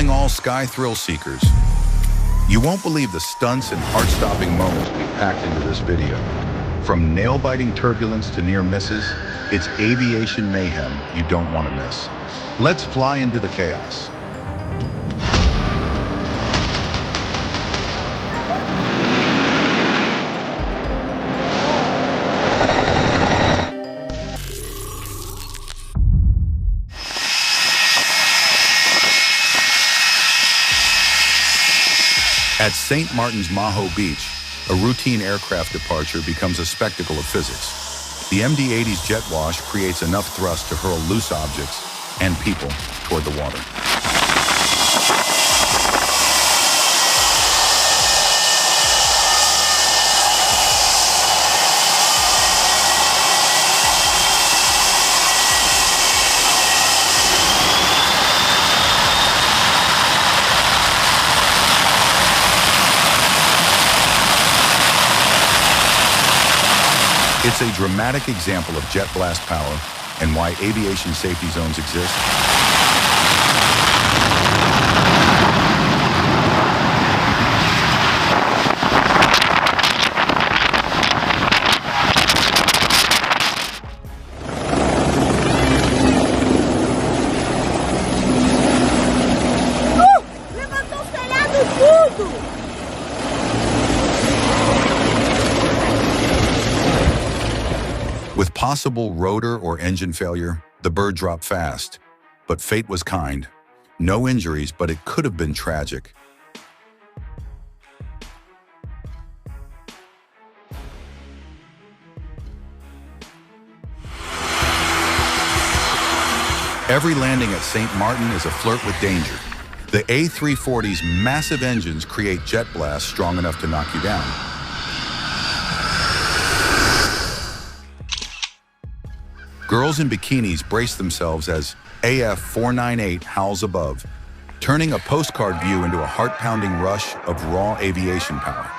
Calling all sky thrill seekers. You won't believe the stunts and heart-stopping moments we packed into this video. From nail-biting turbulence to near misses, it's aviation mayhem you don't want to miss. Let's fly into the chaos. At St. Martin's Maho Beach, a routine aircraft departure becomes a spectacle of physics. The MD-80's jet wash creates enough thrust to hurl loose objects and people toward the water. It's a dramatic example of jet blast power and why aviation safety zones exist. Levantou o telhado tudo! With possible rotor or engine failure, the bird dropped fast. But fate was kind. No injuries, but it could have been tragic. Every landing at St. Martin is a flirt with danger. The A340's massive engines create jet blasts strong enough to knock you down. Girls in bikinis brace themselves as AF-498 howls above, turning a postcard view into a heart-pounding rush of raw aviation power.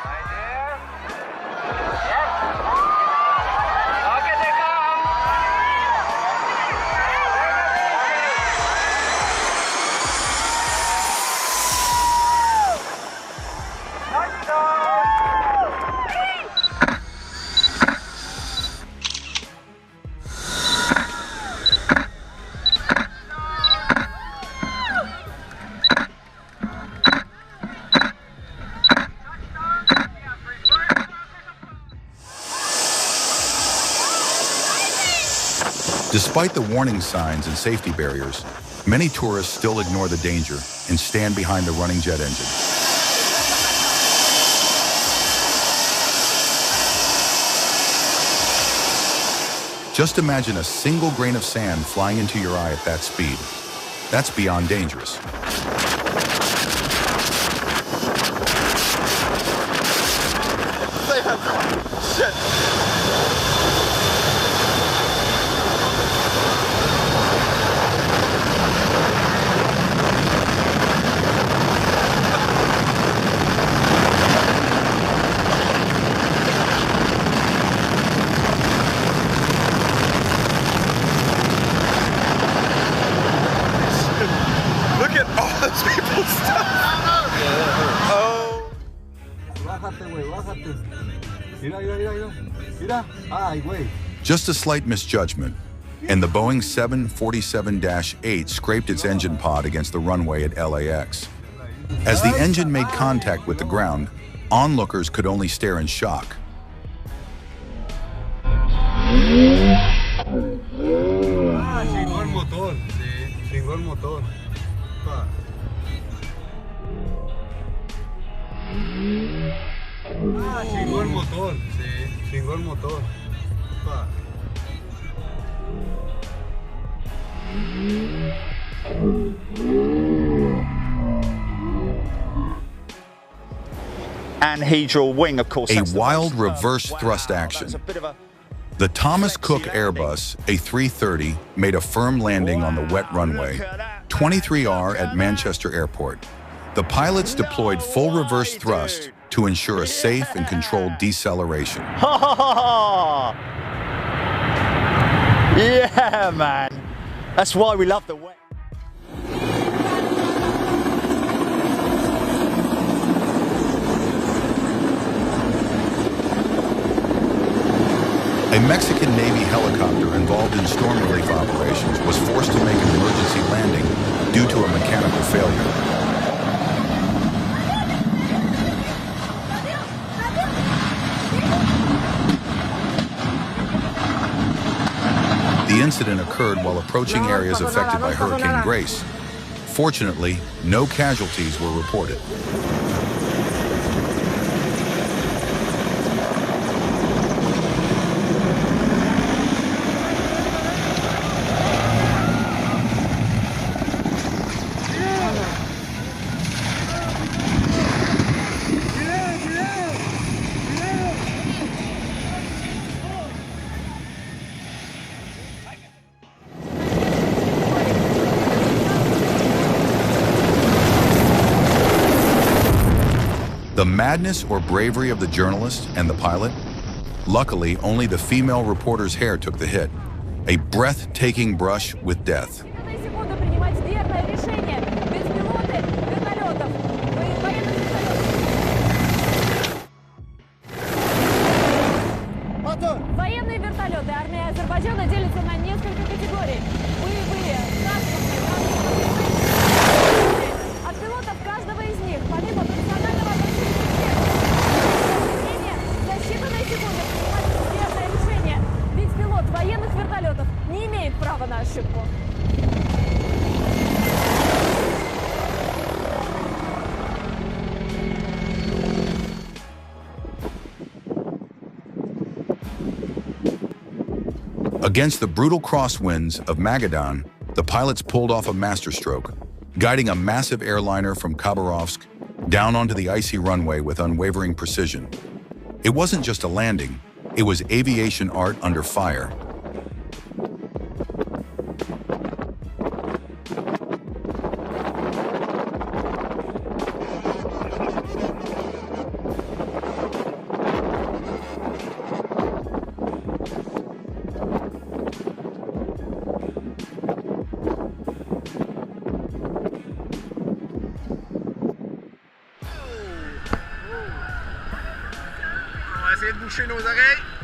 Despite the warning signs and safety barriers, many tourists still ignore the danger and stand behind the running jet engine. Just imagine a single grain of sand flying into your eye at that speed. That's beyond dangerous. Shit! Just a slight misjudgment, and the Boeing 747-8 scraped its engine pod against the runway at LAX. As the engine made contact with the ground, onlookers could only stare in shock. Chingó el motor, sí, chingó el motor. Chingó el motor, sí, chingó el motor. Anhedral wing, of course. A wild reverse thrust action. The Thomas Cook Airbus A340 made a firm landing on the wet runway, 23R at Manchester Airport. The pilots deployed full reverse thrust to ensure a safe and controlled deceleration. Yeah, man. That's why we love the wet. A Mexican Navy helicopter involved in storm relief operations was forced to make an emergency landing due to a mechanical failure. The incident occurred while approaching areas affected by Hurricane Grace. Fortunately, no casualties were reported. The madness or bravery of the journalist and the pilot? Luckily, only the female reporter's hair took the hit. A breathtaking brush with death. Военные вертолеты. Армия Азербайджана делится на несколько категорий. Боевые, транспортные, военные. От пилотов каждого из них, помимо профессионального отношения, за считанные секунды принимать верное решение. Ведь пилот военных вертолетов не имеет права на ошибку. Against the brutal crosswinds of Magadan, the pilots pulled off a masterstroke, guiding a massive airliner from Khabarovsk down onto the icy runway with unwavering precision. It wasn't just a landing, it was aviation art under fire.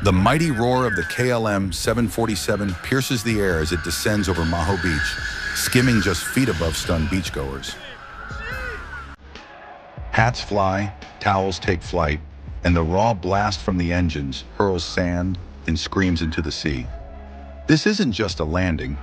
The mighty roar of the KLM 747 pierces the air as it descends over Maho Beach, skimming just feet above stunned beachgoers. Hats fly, towels take flight, and the raw blast from the engines hurls sand and screams into the sea. This isn't just a landing.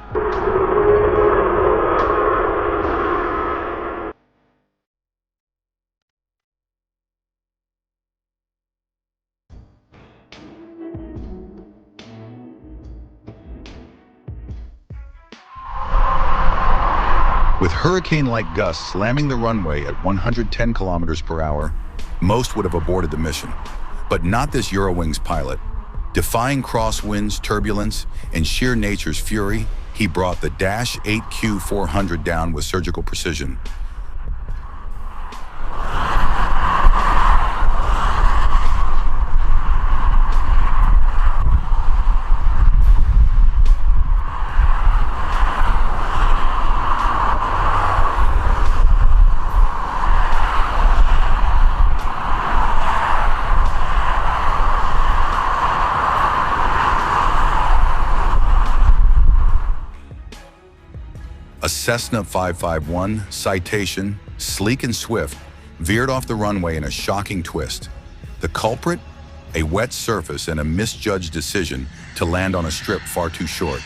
With hurricane-like gusts slamming the runway at 110 kilometers per hour, most would have aborted the mission. But not this Eurowings pilot. Defying crosswinds, turbulence, and sheer nature's fury, he brought the Dash 8Q400 down with surgical precision. A Cessna 551 Citation, sleek and swift, veered off the runway in a shocking twist. The culprit? A wet surface and a misjudged decision to land on a strip far too short.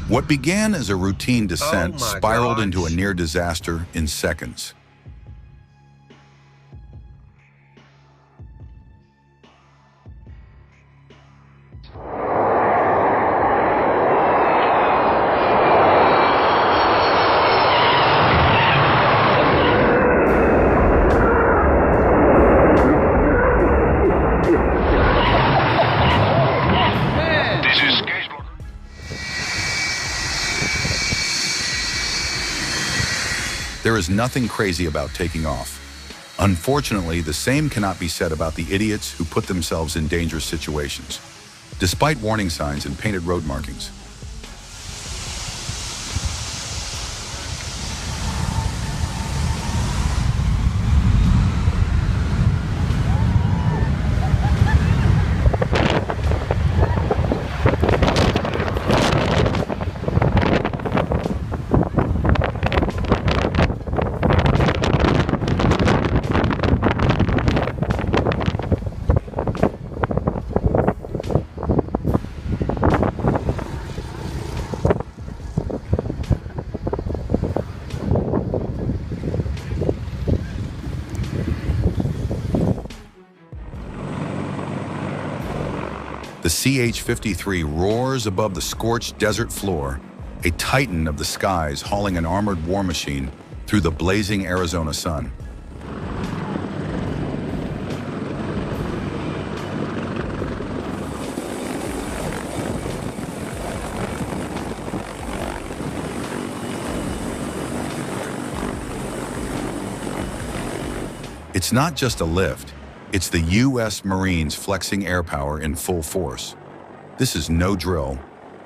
What began as a routine descent spiraled into a near disaster in seconds. There is nothing crazy about taking off. Unfortunately, the same cannot be said about the idiots who put themselves in dangerous situations, despite warning signs and painted road markings. The CH-53 roars above the scorched desert floor, a titan of the skies hauling an armored war machine through the blazing Arizona sun. It's not just a lift, it's the U.S. Marines flexing air power in full force. This is no drill,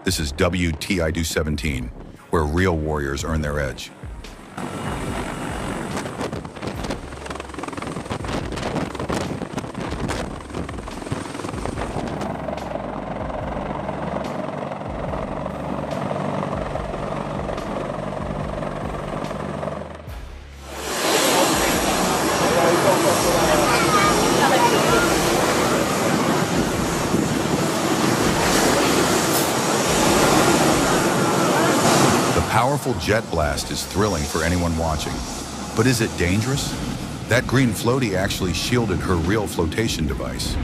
this is WTI-17, where real warriors earn their edge. Powerful jet blast is thrilling for anyone watching, but is it dangerous? That green floaty actually shielded her real flotation device.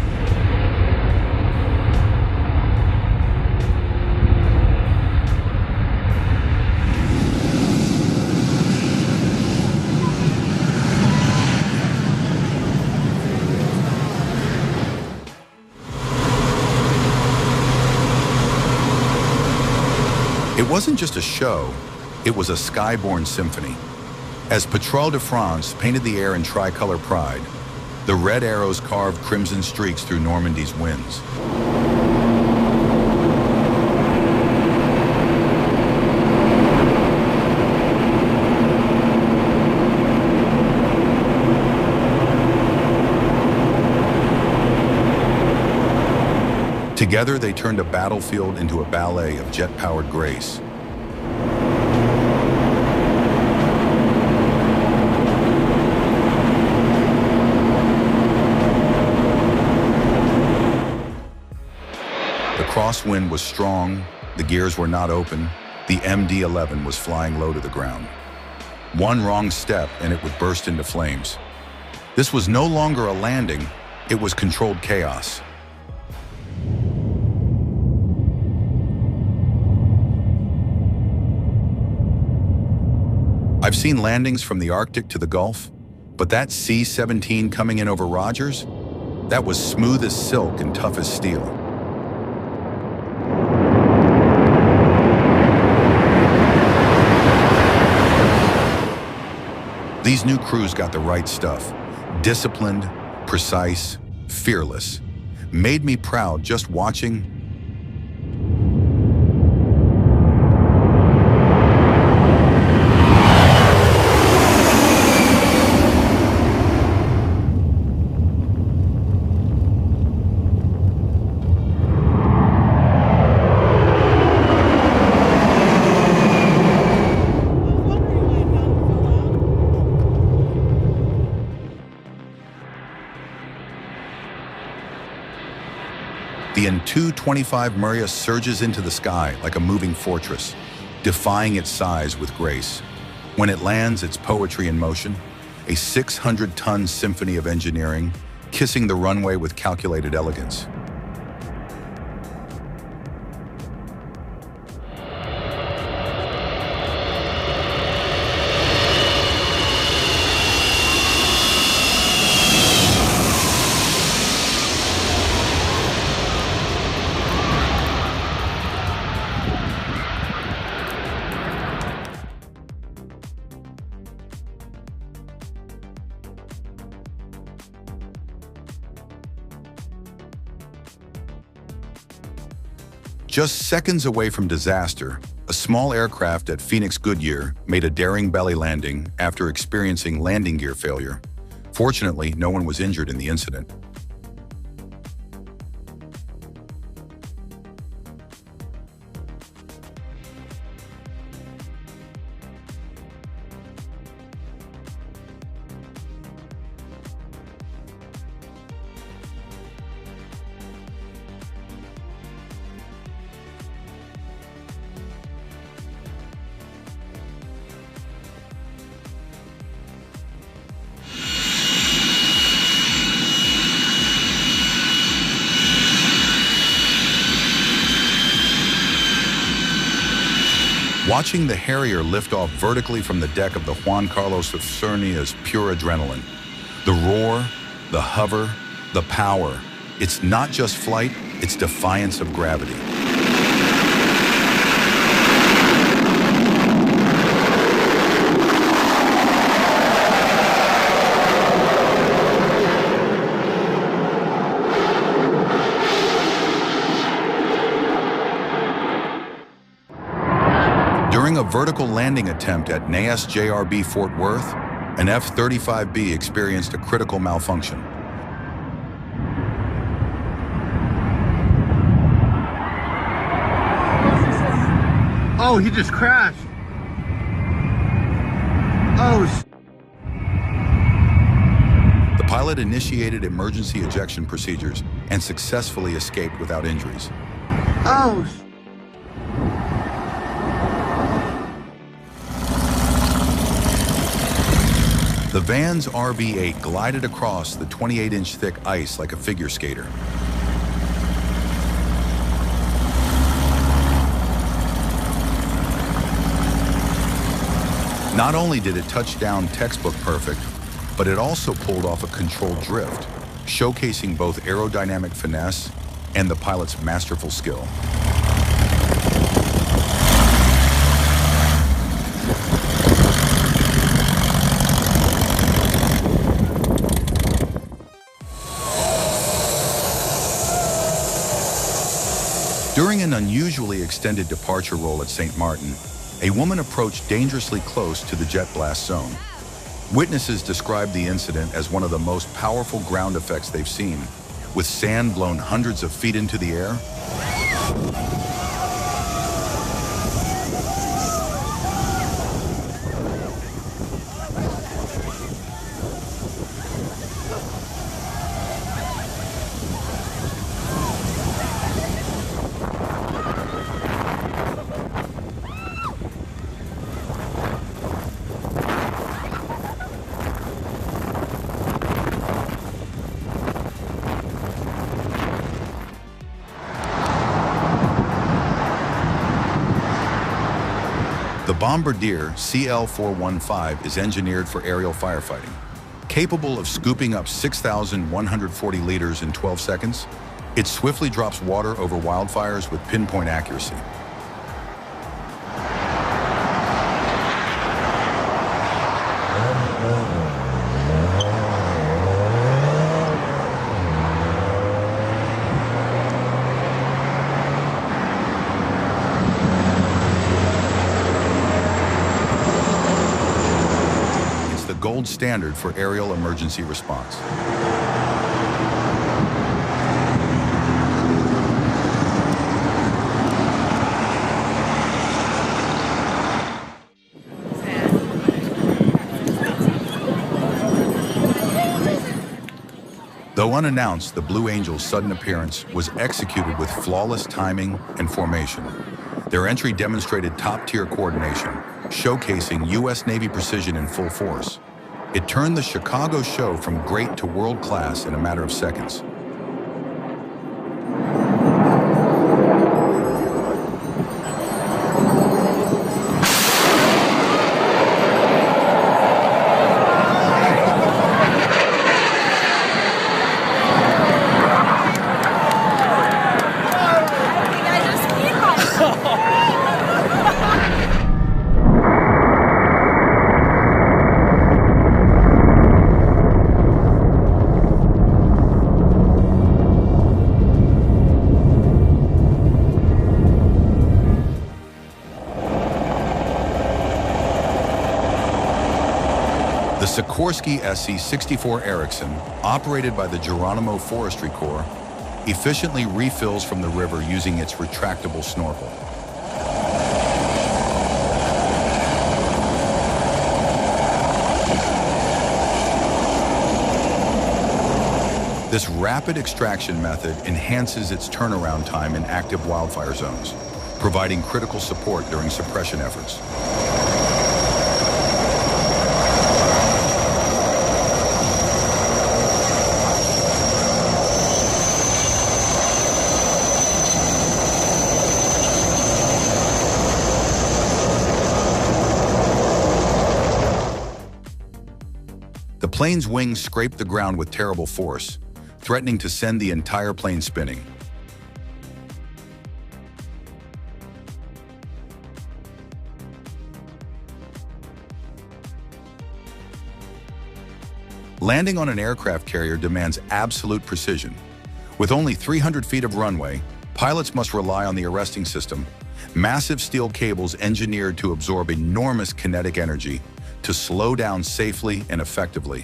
It wasn't just a show, it was a skyborne symphony. As Patrol de France painted the air in tricolor pride, the red arrows carved crimson streaks through Normandy's winds. Together, they turned a battlefield into a ballet of jet-powered grace. The crosswind was strong, the gears were not open, the MD-11 was flying low to the ground. One wrong step and it would burst into flames. This was no longer a landing, it was controlled chaos. I've seen landings from the Arctic to the Gulf, but that C-17 coming in over Rogers, that was smooth as silk and tough as steel. These new crews got the right stuff. Disciplined, precise, fearless. Made me proud just watching. The An-225 Murraya surges into the sky like a moving fortress, defying its size with grace. When it lands, it's poetry in motion, a 600-ton symphony of engineering, kissing the runway with calculated elegance. Just seconds away from disaster, a small aircraft at Phoenix Goodyear made a daring belly landing after experiencing landing gear failure. Fortunately, no one was injured in the incident. Watching the Harrier lift off vertically from the deck of the Juan Carlos of Cerny is pure adrenaline. The roar, the hover, the power. It's not just flight, it's defiance of gravity. During a vertical landing attempt at NAS-JRB Fort Worth, an F-35B experienced a critical malfunction. Oh, he just crashed. Oh, The pilot initiated emergency ejection procedures and successfully escaped without injuries. oh. The van's RB-8 glided across the 28-inch thick ice like a figure skater. Not only did it touch down textbook perfect, but it also pulled off a controlled drift, showcasing both aerodynamic finesse and the pilot's masterful skill. During an unusually extended departure roll at St. Martin, a woman approached dangerously close to the jet blast zone. Witnesses described the incident as one of the most powerful ground effects they've seen, with sand blown hundreds of feet into the air. The Bombardier CL-415 is engineered for aerial firefighting. Capable of scooping up 6,140 liters in 12 seconds, it swiftly drops water over wildfires with pinpoint accuracy. Gold standard for aerial emergency response. Though unannounced, the Blue Angel's sudden appearance was executed with flawless timing and formation. Their entry demonstrated top-tier coordination, showcasing U.S. Navy precision in full force. It turned the Chicago show from great to world class in a matter of seconds. The Sikorsky SC-64 Erickson, operated by the Geronimo Forestry Corps, efficiently refills from the river using its retractable snorkel. This rapid extraction method enhances its turnaround time in active wildfire zones, providing critical support during suppression efforts. plane's wings scraped the ground with terrible force, threatening to send the entire plane spinning. Landing on an aircraft carrier demands absolute precision. With only 300 feet of runway, pilots must rely on the arresting system, massive steel cables engineered to absorb enormous kinetic energy to slow down safely and effectively.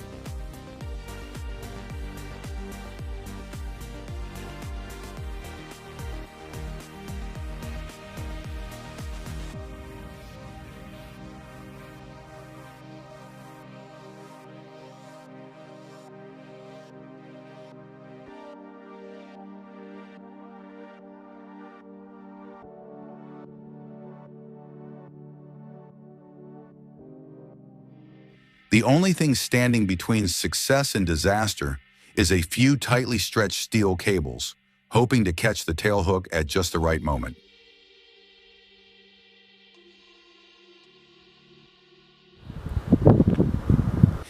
The only thing standing between success and disaster is a few tightly stretched steel cables, hoping to catch the tailhook at just the right moment.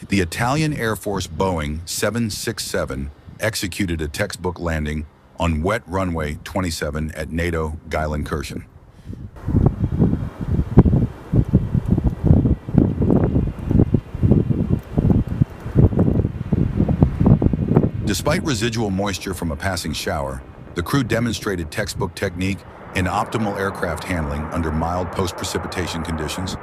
The Italian Air Force Boeing 767 executed a textbook landing on wet runway 27 at NATO Geilenkirchen. Despite residual moisture from a passing shower, the crew demonstrated textbook technique and optimal aircraft handling under mild post-precipitation conditions.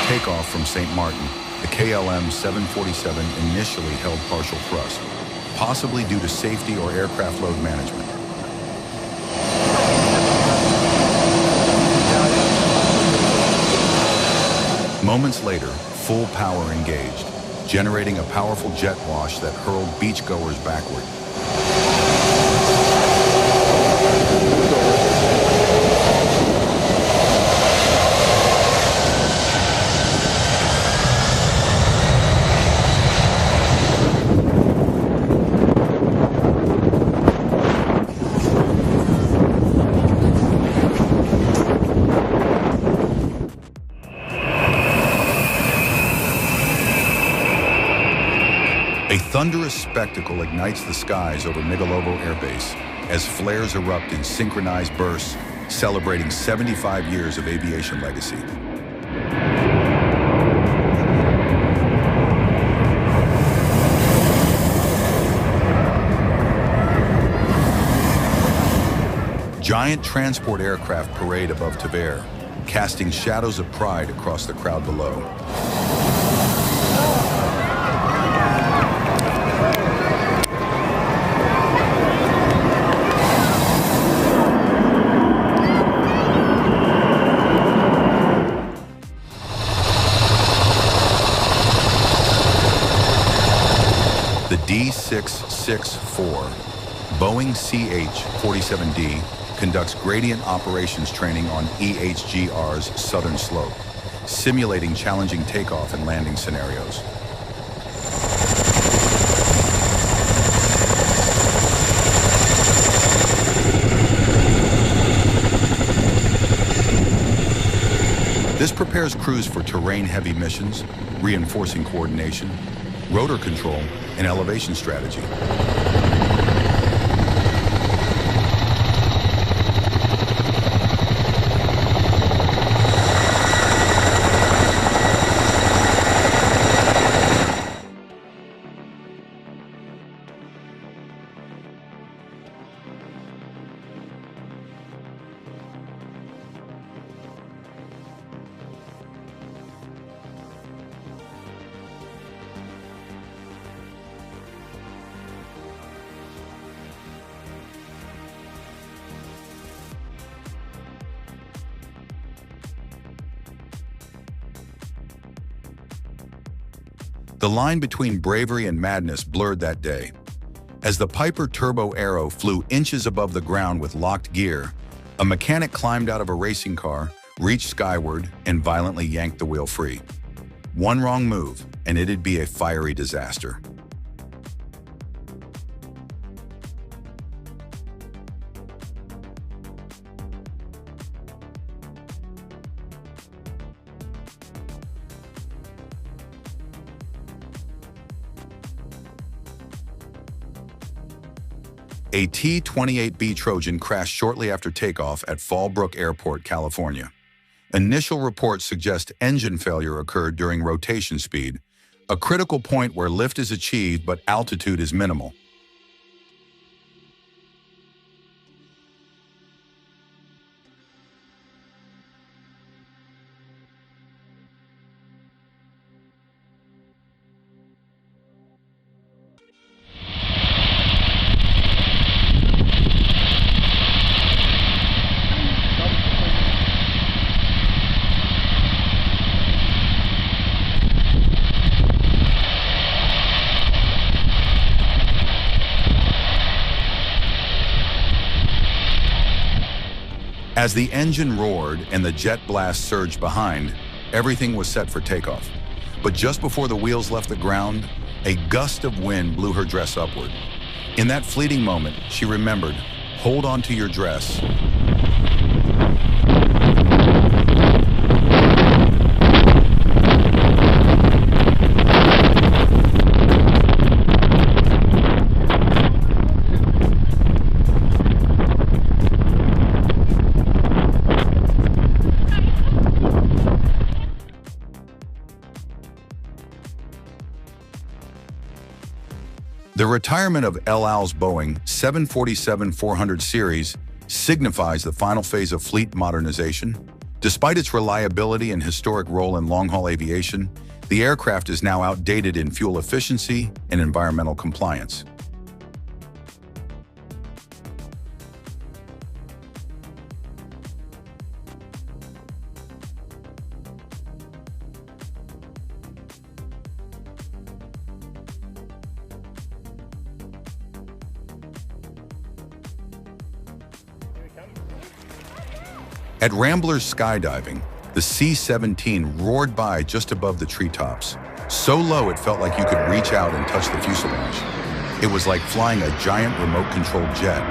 Takeoff from St. Martin, the KLM 747 initially held partial thrust, possibly due to safety or aircraft load management. Moments later, full power engaged, generating a powerful jet wash that hurled beachgoers backward. A thunderous spectacle ignites the skies over Migalovo Air Base as flares erupt in synchronized bursts, celebrating 75 years of aviation legacy. Giant transport aircraft parade above Tver, casting shadows of pride across the crowd below. The D664 Boeing CH-47D conducts gradient operations training on EHGR's southern slope, simulating challenging takeoff and landing scenarios. This prepares crews for terrain-heavy missions, reinforcing coordination, rotor control, and elevation strategy. The line between bravery and madness blurred that day. As the Piper Turbo Aero flew inches above the ground with locked gear, a mechanic climbed out of a racing car, reached skyward, and violently yanked the wheel free. One wrong move, and it'd be a fiery disaster. A T-28B Trojan crashed shortly after takeoff at Fallbrook Airport, California. Initial reports suggest engine failure occurred during rotation speed, a critical point where lift is achieved but altitude is minimal. As the engine roared and the jet blast surged behind, everything was set for takeoff. But just before the wheels left the ground, a gust of wind blew her dress upward. In that fleeting moment, she remembered, hold on to your dress. The retirement of El Al's Boeing 747-400 series signifies the final phase of fleet modernization. Despite its reliability and historic role in long-haul aviation, the aircraft is now outdated in fuel efficiency and environmental compliance. At Rambler's skydiving, the C-17 roared by just above the treetops, so low it felt like you could reach out and touch the fuselage. It was like flying a giant remote-controlled jet.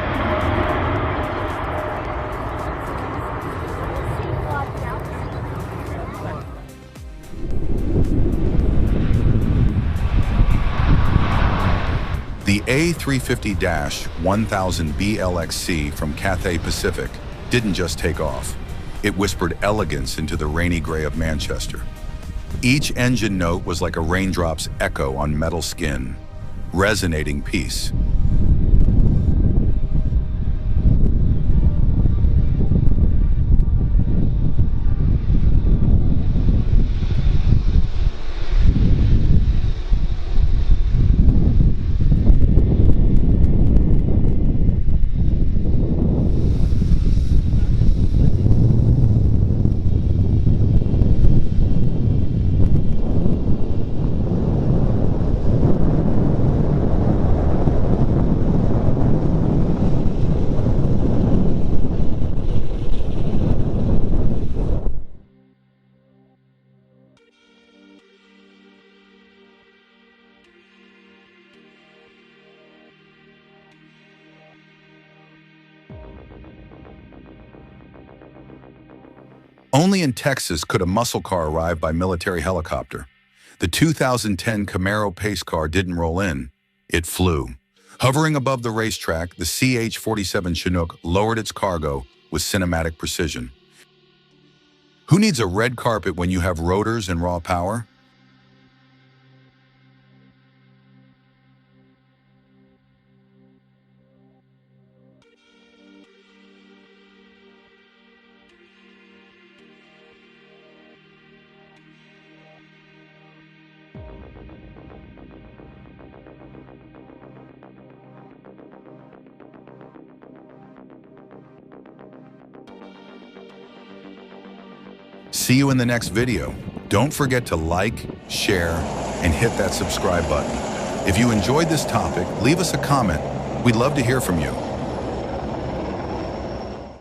The A350-1000BLXC from Cathay Pacific didn't just take off. It whispered elegance into the rainy gray of Manchester. Each engine note was like a raindrop's echo on metal skin, resonating peace. Only in Texas could a muscle car arrive by military helicopter. The 2010 Camaro pace car didn't roll in, it flew. Hovering above the racetrack, the CH-47 Chinook lowered its cargo with cinematic precision. Who needs a red carpet when you have rotors and raw power? See you in the next video. Don't forget to like, share, and hit that subscribe button. If you enjoyed this topic, leave us a comment. We'd love to hear from you.